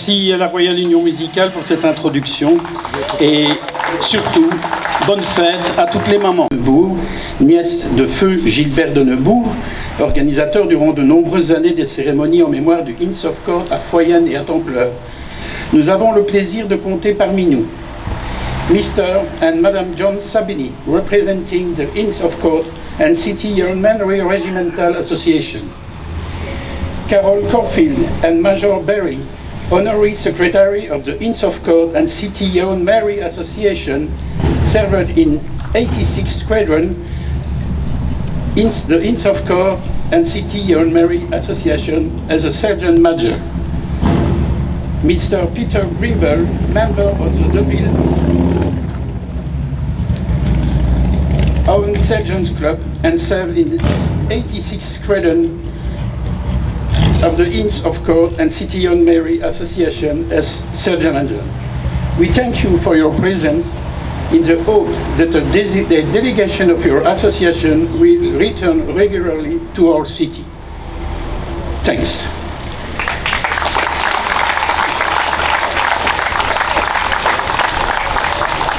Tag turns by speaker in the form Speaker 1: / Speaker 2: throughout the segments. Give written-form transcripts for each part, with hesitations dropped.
Speaker 1: Merci à la Royale Union Musicale pour cette introduction et surtout, bonne fête à toutes les mamans. Neubourg, nièce de feu Gilbert de Neubourg, organisateur durant de nombreuses années des cérémonies en mémoire du Inns of Court à Foyane et à Templeur. Nous avons le plaisir de compter parmi nous Mr. and Madame John Sabini, representing the Inns of Court and City Yeomanry Regimental Association. Carol Corfield and Major Berry, Honorary Secretary of the Inns of Court and City Yeomanry Association, served in 86th Squadron, the Inns of Court and City Yeomanry Association as a Sergeant Major. Mr. Peter Greenwell, member of the Deville Owen Sergeants Club and served in the 86th Squadron of the Inns of Court and City Yeomanry Association as Sergeant Major. We thank you for your presence in the hope that a delegation of your association will return regularly to our city. Thanks.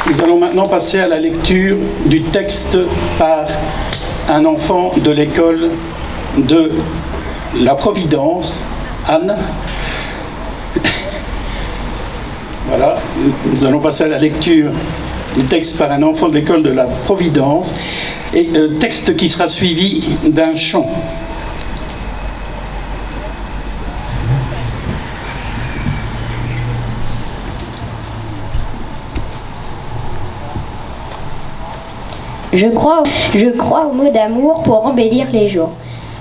Speaker 1: Nous allons maintenant passer à la lecture du texte par un enfant de l'école de la Providence, Anne. Voilà, nous allons passer à la lecture du texte par un enfant de l'école de la Providence, et texte qui sera suivi d'un chant.
Speaker 2: Je crois au mot d'amour pour embellir les jours.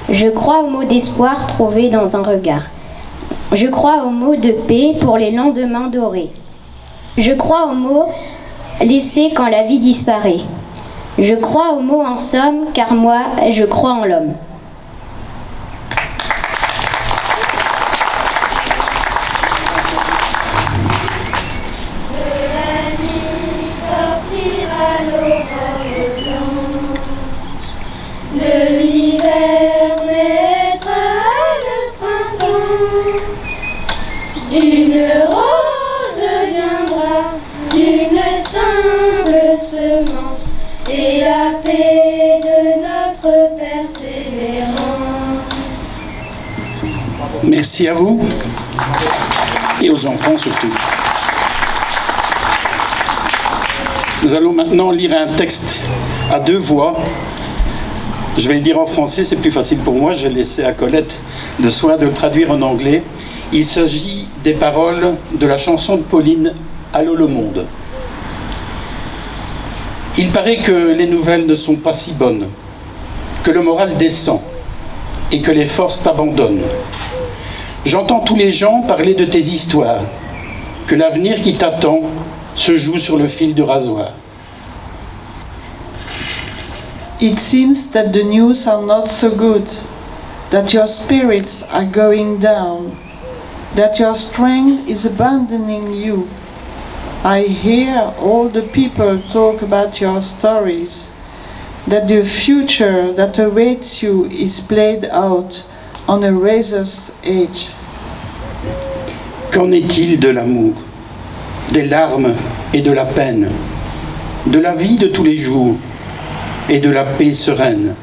Speaker 2: Je crois au mot d'espoir trouvé dans un regard. Je crois au mot de paix pour les lendemains dorés. Je crois au mot laissé quand la vie disparaît. Je crois au mot en somme, car moi, je crois en l'homme.
Speaker 3: Semence et la paix de notre persévérance.
Speaker 1: Merci à vous et aux enfants surtout. Nous allons maintenant lire un texte à deux voix. Je vais le dire en français, c'est plus facile pour moi. Je vais laisser à Colette le soin de le traduire en anglais. Il s'agit des paroles de la chanson de Pauline « Allô le monde ». Il paraît que les nouvelles ne sont pas si bonnes, que le moral descend et que les forces t'abandonnent. J'entends tous les gens parler de tes histoires, que l'avenir qui t'attend se joue sur le fil du rasoir.
Speaker 4: It seems that the news are not so good, that your spirits are going down, that your strength is abandoning you. I hear all the people talk about your stories, that the future that awaits you is played out on a razor's edge.
Speaker 1: Qu'en est-il de l'amour, des larmes et de la peine, de la vie de tous les jours et de la paix sereine?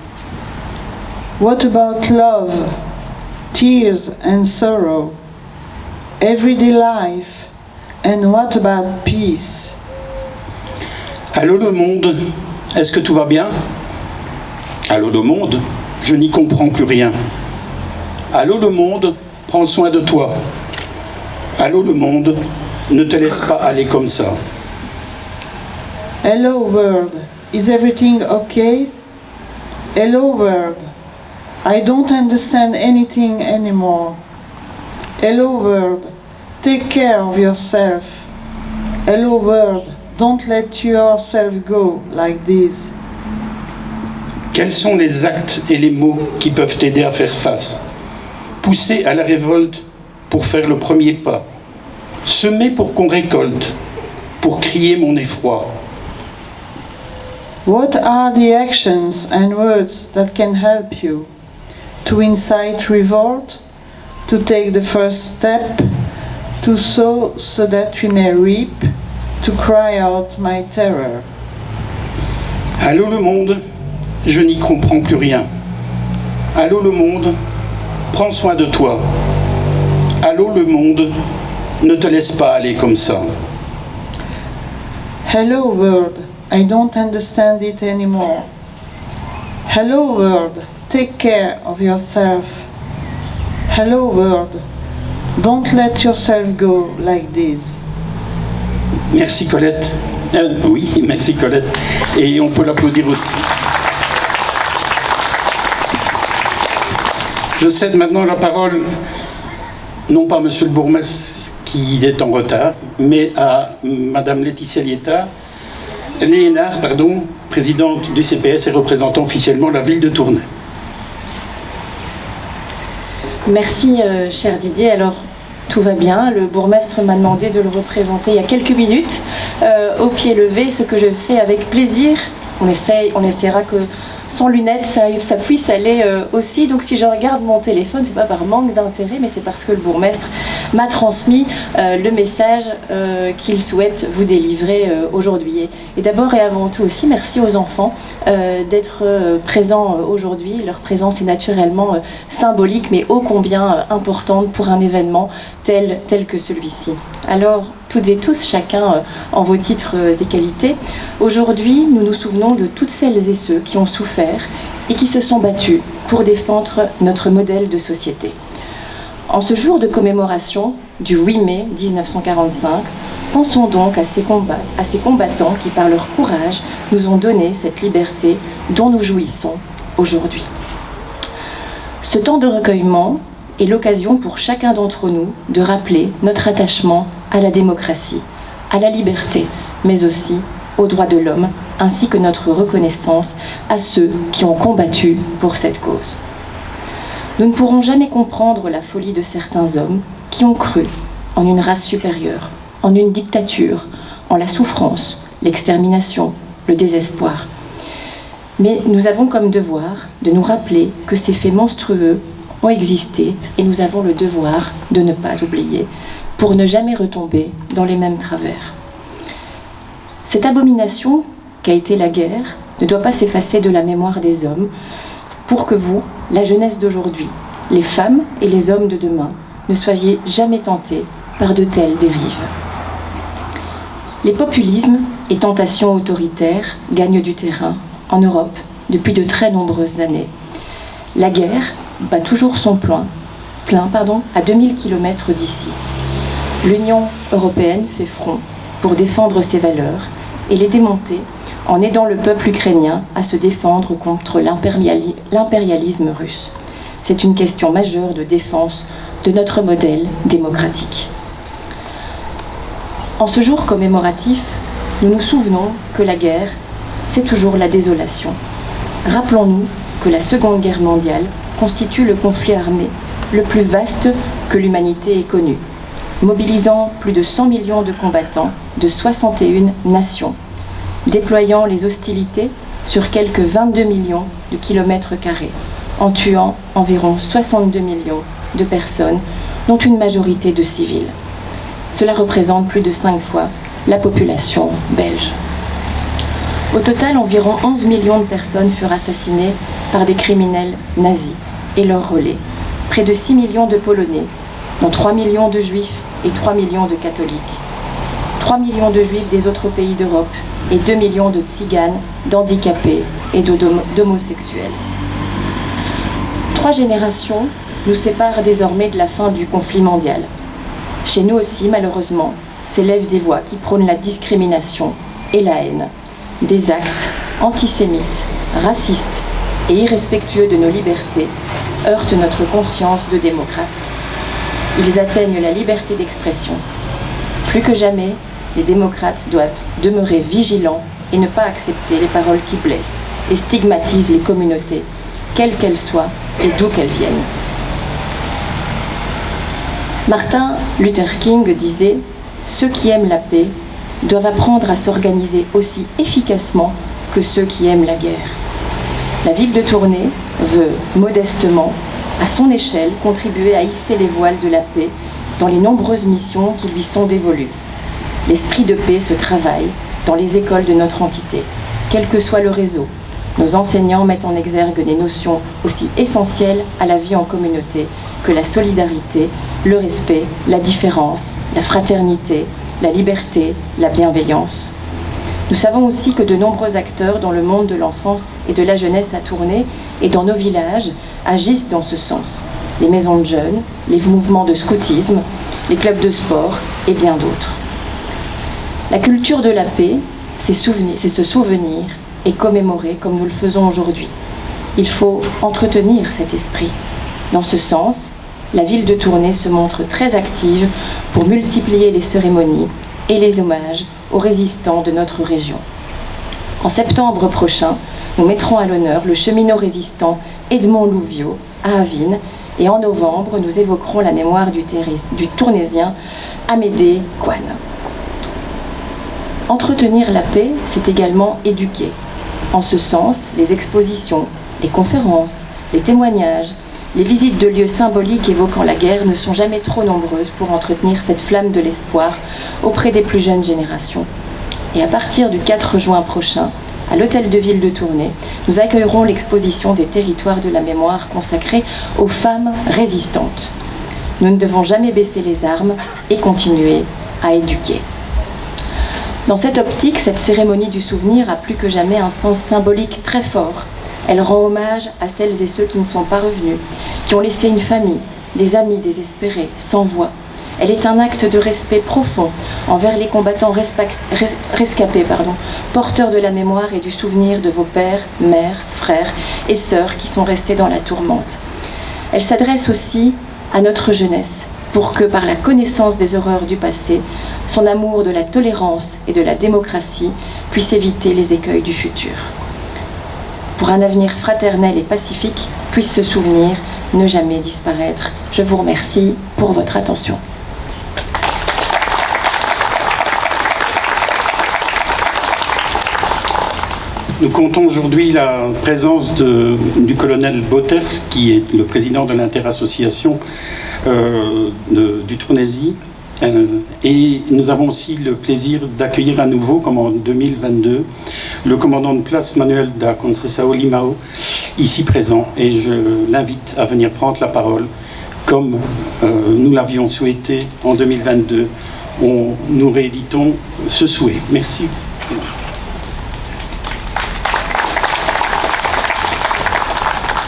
Speaker 4: What about love, tears and sorrow, everyday life? And what about peace?
Speaker 1: Allô le monde, est-ce que tout va bien? Allô le monde, je n'y comprends plus rien. Allô le monde, prends soin de toi. Allô le monde, ne te laisse pas aller comme ça.
Speaker 4: Hello world, is everything okay? Hello world, I don't understand anything anymore. Hello world, take care of yourself. Hello world, don't let yourself go like this.
Speaker 1: Quels sont les actes et les mots qui peuvent t'aider à faire face? Pousser à la révolte pour faire le premier pas. Semer pour qu'on récolte, pour crier mon effroi.
Speaker 4: What are the actions and words that can help you? To incite revolt? To take the first step? to sow so that we may reap, to cry out my terror.
Speaker 1: Allô le monde, je n'y comprends plus rien. Allô le monde, prends soin de toi. Allô le monde, ne te laisse pas aller comme ça.
Speaker 4: Hello world, I don't understand it anymore. Hello world, take care of yourself. Hello world, don't let yourself go like this.
Speaker 1: Merci Colette. Oui, merci Colette. Et on peut l'applaudir aussi. Je cède maintenant la parole, non pas à Monsieur le bourgmestre qui est en retard, mais à Madame Laetitia Léonard, présidente du CPS et représentant officiellement la ville de Tournai.
Speaker 5: Merci, cher Didier. Alors, tout va bien. Le bourgmestre m'a demandé de le représenter il y a quelques minutes, au pied levé, ce que je fais avec plaisir. On essaiera que sans lunettes, ça puisse aller aussi. Donc si je regarde mon téléphone, c'est pas par manque d'intérêt, mais c'est parce que le bourgmestre m'a transmis le message qu'il souhaite vous délivrer aujourd'hui. Et d'abord et avant tout aussi, merci aux enfants d'être présents aujourd'hui. Leur présence est naturellement symbolique, mais ô combien importante pour un événement tel que celui-ci. Alors, toutes et tous, chacun en vos titres et qualités, aujourd'hui, nous nous souvenons de toutes celles et ceux qui ont souffert et qui se sont battus pour défendre notre modèle de société. En ce jour de commémoration du 8 mai 1945, pensons donc à ces combattants qui, par leur courage, nous ont donné cette liberté dont nous jouissons aujourd'hui. Ce temps de recueillement est l'occasion pour chacun d'entre nous de rappeler notre attachement à la démocratie, à la liberté, mais aussi aux droits de l'homme, ainsi que notre reconnaissance à ceux qui ont combattu pour cette cause. Nous ne pourrons jamais comprendre la folie de certains hommes qui ont cru en une race supérieure, en une dictature, en la souffrance, l'extermination, le désespoir. Mais nous avons comme devoir de nous rappeler que ces faits monstrueux ont existé et nous avons le devoir de ne pas oublier pour ne jamais retomber dans les mêmes travers. Cette abomination qu'a été la guerre ne doit pas s'effacer de la mémoire des hommes pour que vous, la jeunesse d'aujourd'hui, les femmes et les hommes de demain, ne soyez jamais tentés par de telles dérives. Les populismes et tentations autoritaires gagnent du terrain en Europe depuis de très nombreuses années. La guerre bat toujours son plein à 2000 km d'ici. L'Union européenne fait front pour défendre ses valeurs et les démonter en aidant le peuple ukrainien à se défendre contre l'impérialisme russe. C'est une question majeure de défense de notre modèle démocratique. En ce jour commémoratif, nous nous souvenons que la guerre, c'est toujours la désolation. Rappelons-nous que la Seconde Guerre mondiale constitue le conflit armé le plus vaste que l'humanité ait connu, mobilisant plus de 100 millions de combattants de 61 nations, déployant les hostilités sur quelques 22 millions de kilomètres carrés, en tuant environ 62 millions de personnes, dont une majorité de civils. Cela représente plus de 5 fois la population belge. Au total, environ 11 millions de personnes furent assassinées par des criminels nazis et leurs relais. Près de 6 millions de Polonais, dont 3 millions de Juifs et 3 millions de catholiques. 3 millions de Juifs des autres pays d'Europe et 2 millions de Tziganes, d'handicapés et d'homosexuels. 3 générations nous séparent désormais de la fin du conflit mondial. Chez nous aussi, malheureusement, s'élèvent des voix qui prônent la discrimination et la haine. Des actes antisémites, racistes et irrespectueux de nos libertés heurtent notre conscience de démocrates. Ils atteignent la liberté d'expression. Plus que jamais, les démocrates doivent demeurer vigilants et ne pas accepter les paroles qui blessent et stigmatisent les communautés, quelles qu'elles soient et d'où qu'elles viennent. Martin Luther King disait « Ceux qui aiment la paix doivent apprendre à s'organiser aussi efficacement que ceux qui aiment la guerre. » La ville de Tournai veut modestement, à son échelle, contribuer à hisser les voiles de la paix dans les nombreuses missions qui lui sont dévolues. L'esprit de paix se travaille dans les écoles de notre entité, quel que soit le réseau. Nos enseignants mettent en exergue des notions aussi essentielles à la vie en communauté que la solidarité, le respect, la différence, la fraternité, la liberté, la bienveillance. Nous savons aussi que de nombreux acteurs dans le monde de l'enfance et de la jeunesse à Tournai et dans nos villages agissent dans ce sens. Les maisons de jeunes, les mouvements de scoutisme, les clubs de sport et bien d'autres. La culture de la paix, c'est se souvenir et commémorer comme nous le faisons aujourd'hui. Il faut entretenir cet esprit. Dans ce sens, la ville de Tournai se montre très active pour multiplier les cérémonies et les hommages aux résistants de notre région. En septembre prochain, nous mettrons à l'honneur le cheminot résistant Edmond Louviot à Avines et en novembre, nous évoquerons la mémoire du Tournaisien Amédée Coine. Entretenir la paix, c'est également éduquer. En ce sens, les expositions, les conférences, les témoignages, les visites de lieux symboliques évoquant la guerre ne sont jamais trop nombreuses pour entretenir cette flamme de l'espoir auprès des plus jeunes générations. Et à partir du 4 juin prochain, à l'Hôtel de Ville de Tournai, nous accueillerons l'exposition des territoires de la mémoire consacrée aux femmes résistantes. Nous ne devons jamais baisser les armes et continuer à éduquer. Dans cette optique, cette cérémonie du souvenir a plus que jamais un sens symbolique très fort. Elle rend hommage à celles et ceux qui ne sont pas revenus, qui ont laissé une famille, des amis désespérés, sans voix. Elle est un acte de respect profond envers les combattants rescapés, porteurs de la mémoire et du souvenir de vos pères, mères, frères et sœurs qui sont restés dans la tourmente. Elle s'adresse aussi à notre jeunesse, pour que, par la connaissance des horreurs du passé, son amour de la tolérance et de la démocratie puisse éviter les écueils du futur. Pour un avenir fraternel et pacifique, puisse ce souvenir ne jamais disparaître. Je vous remercie pour votre attention.
Speaker 1: Nous comptons aujourd'hui la présence du colonel Botters, qui est le président de l'interassociation du Tournaisis. Et nous avons aussi le plaisir d'accueillir à nouveau, comme en 2022, le commandant de place Manuel da Conceição Limão, ici présent. Et je l'invite à venir prendre la parole, comme nous l'avions souhaité en 2022. Nous rééditons ce souhait. Merci.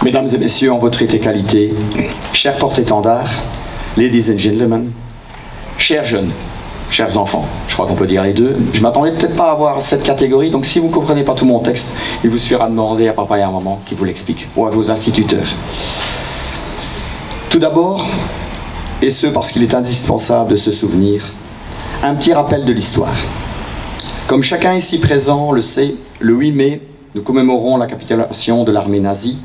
Speaker 6: Mesdames et messieurs, en votre qualité, chers porte-étendards, ladies and gentlemen, chers jeunes, chers enfants, je crois qu'on peut dire les deux. Je ne m'attendais peut-être pas à avoir cette catégorie, donc si vous ne comprenez pas tout mon texte, il vous suffira de demander à papa et à maman qui vous l'expliquent, ou à vos instituteurs. Tout d'abord, et ce parce qu'il est indispensable de se souvenir, un petit rappel de l'histoire. Comme chacun ici présent le sait, le 8 mai, nous commémorons la capitulation de l'armée nazie,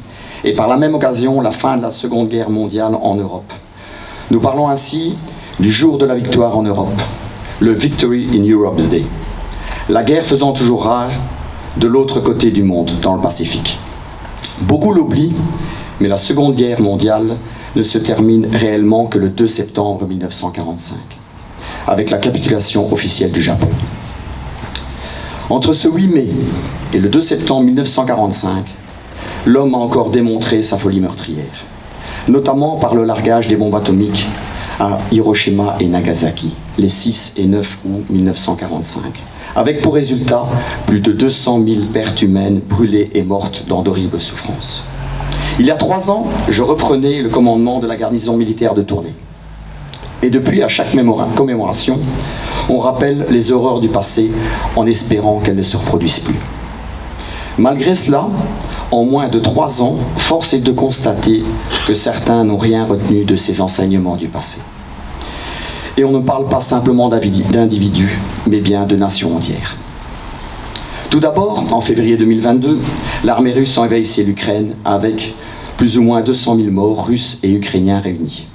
Speaker 6: et par la même occasion la fin de la Seconde Guerre mondiale en Europe. Nous parlons ainsi du jour de la victoire en Europe, le Victory in Europe's Day. La guerre faisant toujours rage de l'autre côté du monde, dans le Pacifique. Beaucoup l'oublient, mais la Seconde Guerre mondiale ne se termine réellement que le 2 septembre 1945, avec la capitulation officielle du Japon. Entre ce 8 mai et le 2 septembre 1945, l'homme a encore démontré sa folie meurtrière, notamment par le largage des bombes atomiques à Hiroshima et Nagasaki, les 6 et 9 août 1945, avec pour résultat plus de 200 000 pertes humaines brûlées et mortes dans d'horribles souffrances. Il y a 3 ans, je reprenais le commandement de la garnison militaire de Tournai. Et depuis, à chaque commémoration, on rappelle les horreurs du passé en espérant qu'elles ne se reproduisent plus. Malgré cela, en moins de 3 ans, force est de constater que certains n'ont rien retenu de ces enseignements du passé. Et on ne parle pas simplement d'individus, mais bien de nations entières. Tout d'abord, en février 2022, l'armée russe a envahi l'Ukraine avec plus ou moins 200 000 morts russes et ukrainiens réunis.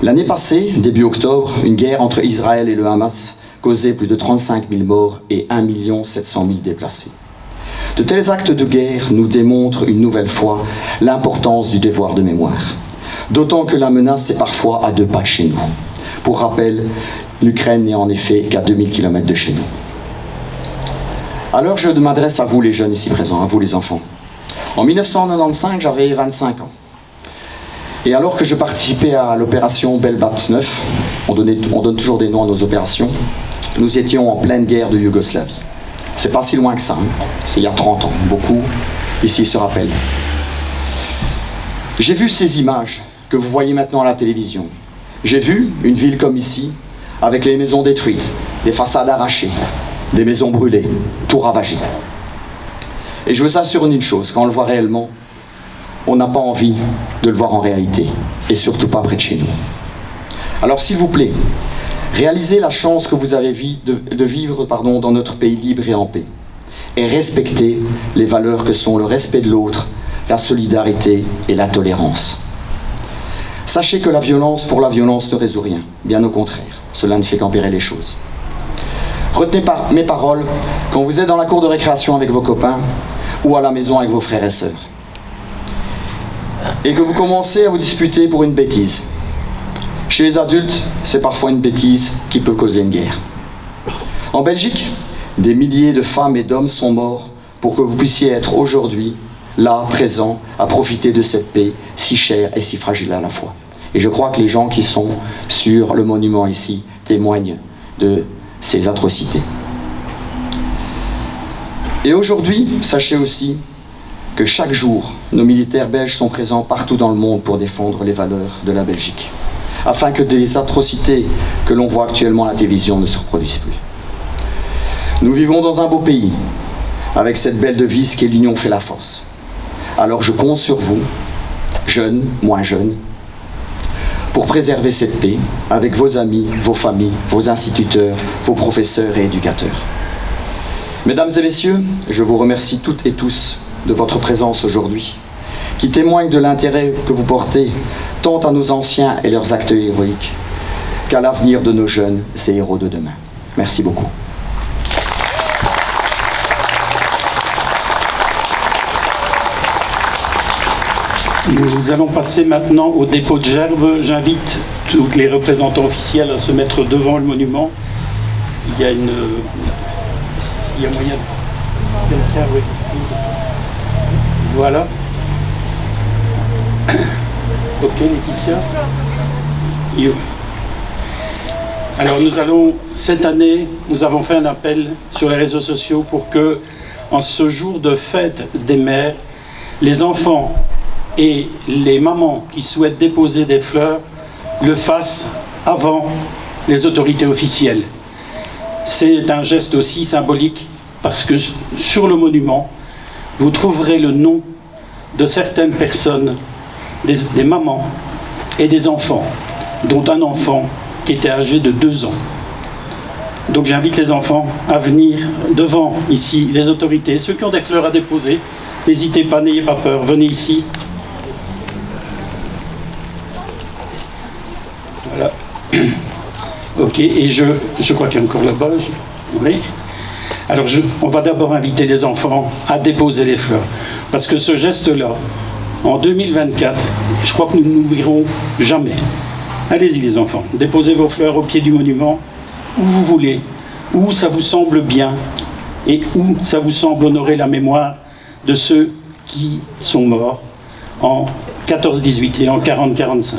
Speaker 6: L'année passée, début octobre, une guerre entre Israël et le Hamas causait plus de 35 000 morts et 1 700 000 déplacés. De tels actes de guerre nous démontrent une nouvelle fois l'importance du devoir de mémoire. D'autant que la menace est parfois à 2 pas de chez nous. Pour rappel, l'Ukraine n'est en effet qu'à 2000 km de chez nous. Alors je m'adresse à vous les jeunes ici présents, à vous les enfants. En 1995, j'avais 25 ans. Et alors que je participais à l'opération Belbat 9, on donne toujours des noms à nos opérations, nous étions en pleine guerre de Yougoslavie. C'est pas si loin que ça, hein. C'est il y a 30 ans, beaucoup ici se rappellent. J'ai vu ces images que vous voyez maintenant à la télévision. J'ai vu une ville comme ici, avec les maisons détruites, des façades arrachées, des maisons brûlées, tout ravagé. Et je vous assure une chose, quand on le voit réellement, on n'a pas envie de le voir en réalité, et surtout pas près de chez nous. Alors s'il vous plaît, réalisez la chance que vous avez de vivre dans notre pays libre et en paix, et respectez les valeurs que sont le respect de l'autre, la solidarité et la tolérance. Sachez que la violence pour la violence ne résout rien, bien au contraire, cela ne fait qu'empirer les choses. Retenez mes paroles quand vous êtes dans la cour de récréation avec vos copains ou à la maison avec vos frères et sœurs, et que vous commencez à vous disputer pour une bêtise. Chez les adultes, c'est parfois une bêtise qui peut causer une guerre. En Belgique, des milliers de femmes et d'hommes sont morts pour que vous puissiez être aujourd'hui, là, présents, à profiter de cette paix si chère et si fragile à la fois. Et je crois que les gens qui sont sur le monument ici témoignent de ces atrocités. Et aujourd'hui, sachez aussi que chaque jour, nos militaires belges sont présents partout dans le monde pour défendre les valeurs de la Belgique, afin que des atrocités que l'on voit actuellement à la télévision ne se reproduisent plus. Nous vivons dans un beau pays, avec cette belle devise qui est l'union fait la force. Alors je compte sur vous, jeunes, moins jeunes, pour préserver cette paix avec vos amis, vos familles, vos instituteurs, vos professeurs et éducateurs. Mesdames et messieurs, je vous remercie toutes et tous de votre présence aujourd'hui, qui témoigne de l'intérêt que vous portez tant à nos anciens et leurs actes héroïques qu'à l'avenir de nos jeunes et héros de demain. Merci beaucoup.
Speaker 1: Nous allons passer maintenant au dépôt de gerbes. J'invite tous les représentants officiels à se mettre devant le monument. Il y a moyen de... quelqu'un, oui. Voilà. Ok, Laetitia. Alors cette année, nous avons fait un appel sur les réseaux sociaux pour que, en ce jour de fête des mères, les enfants et les mamans qui souhaitent déposer des fleurs le fassent avant les autorités officielles. C'est un geste aussi symbolique parce que sur le monument, vous trouverez le nom de certaines personnes, des mamans et des enfants, dont un enfant qui était âgé de 2 ans. Donc j'invite les enfants à venir devant ici les autorités. Ceux qui ont des fleurs à déposer, n'hésitez pas, n'ayez pas peur, venez ici. Voilà. Ok, et je crois qu'il y a encore là-bas. Oui. Alors on va d'abord inviter les enfants à déposer les fleurs. Parce que ce geste-là, en 2024, je crois que nous ne l'oublierons jamais. Allez-y les enfants, déposez vos fleurs au pied du monument, où vous voulez, où ça vous semble bien, et où ça vous semble honorer la mémoire de ceux qui sont morts en 14-18 et en 40-45.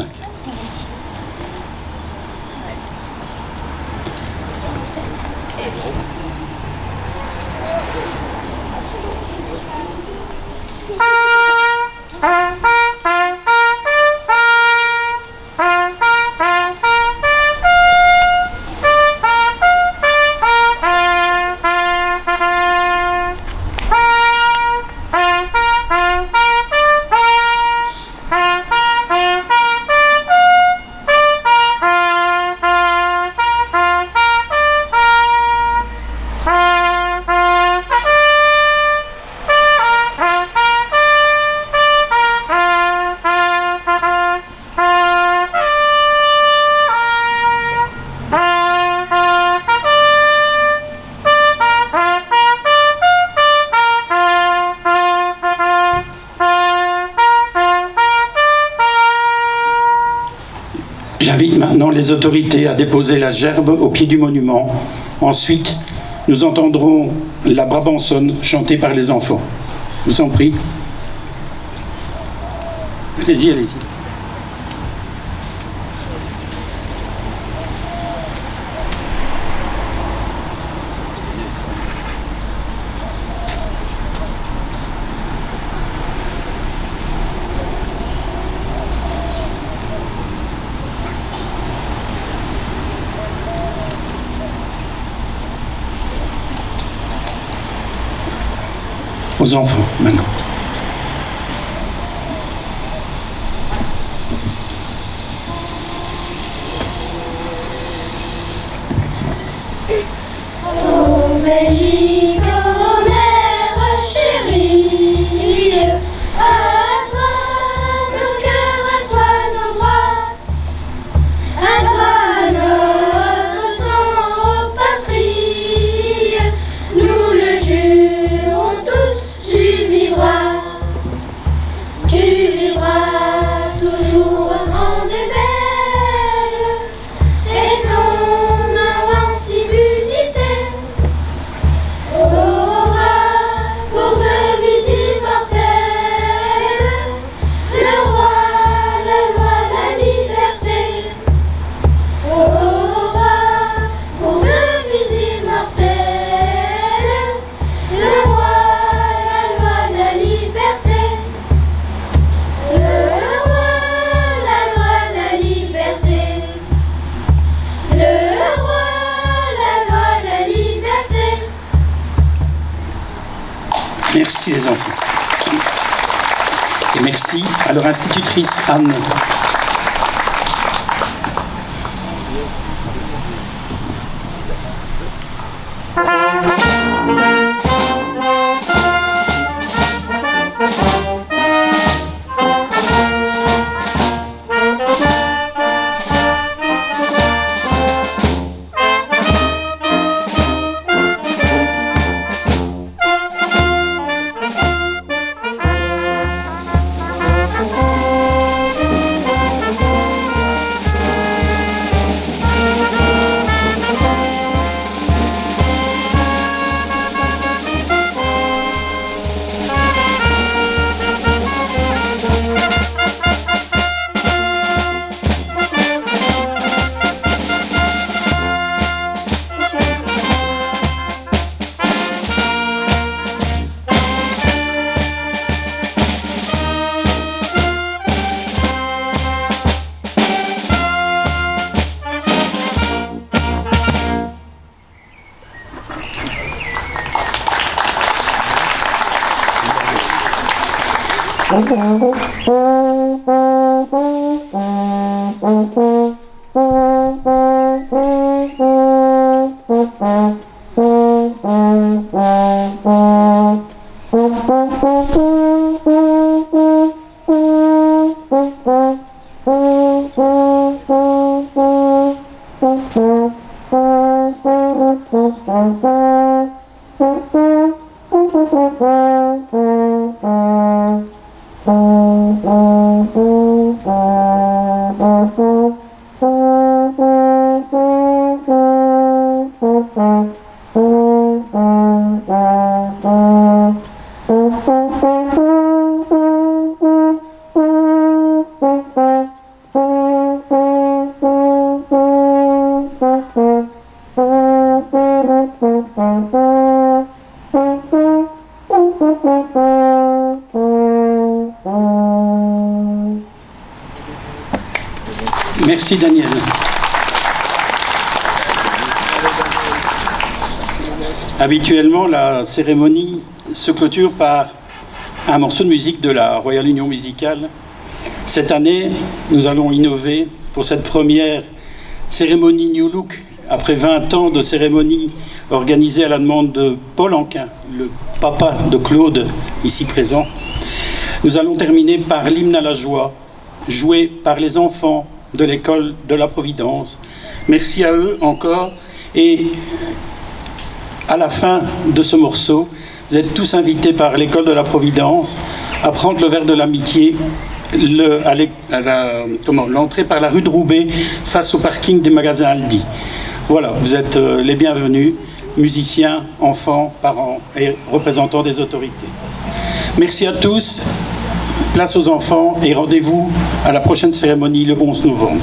Speaker 1: les autorités à déposer la gerbe au pied du monument. Ensuite, nous entendrons la Brabançonne chantée par les enfants. Je vous en prie. Allez-y, allez-y. Aux enfants, maintenant.
Speaker 3: Ô Belgique, ô mère chérie, à toi nos cœurs, à toi nos bras, à toi notre sang, ô patrie, nous le jurons tous, tu vivras toujours grande et belle, et ton invincibilité aura pour devise immortelle le roi, la loi, la liberté. Aura pour devise immortelle le roi, la loi, la liberté. Le roi, la loi, la liberté. Le roi, la loi, la liberté.
Speaker 1: Merci les enfants. Et merci à leur institutrice Anne. Merci Daniel. Habituellement, la cérémonie se clôture par un morceau de musique de la Royal Union Musicale. Cette année, nous allons innover pour cette première cérémonie New Look, après 20 ans de cérémonie organisée à la demande de Paul Anquin, le papa de Claude, ici présent. Nous allons terminer par l'hymne à la joie, joué par les enfants de l'école de la Providence. Merci à eux encore. Et à la fin de ce morceau, vous êtes tous invités par l'école de la Providence à prendre le verre de l'amitié l'entrée par la rue de Roubaix face au parking des magasins Aldi. Voilà, vous êtes les bienvenus, musiciens, enfants, parents et représentants des autorités. Merci à tous, place aux enfants et rendez-vous à la prochaine cérémonie le 11 novembre.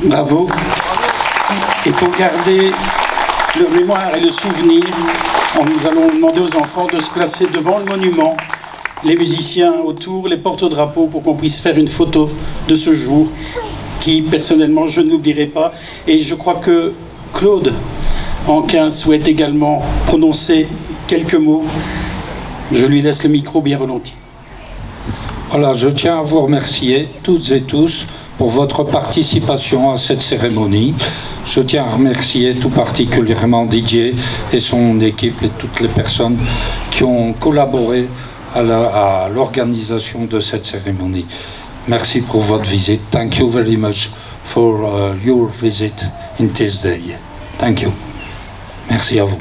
Speaker 1: Bravo. Et pour garder le mémoire et le souvenir, nous allons demander aux enfants de se placer devant le monument, les musiciens autour, les porte-drapeaux, pour qu'on puisse faire une photo de ce jour qui, personnellement, je ne l'oublierai pas. Et je crois que Claude Anquin souhaite également prononcer quelques mots. Je lui laisse le micro bien volontiers.
Speaker 7: Voilà, je tiens à vous remercier toutes et tous pour votre participation à cette cérémonie. Je tiens à remercier tout particulièrement Didier et son équipe et toutes les personnes qui ont collaboré à l'organisation de cette cérémonie. Merci pour votre visite. Thank you very much for your visit in this day. Thank you. Merci à vous.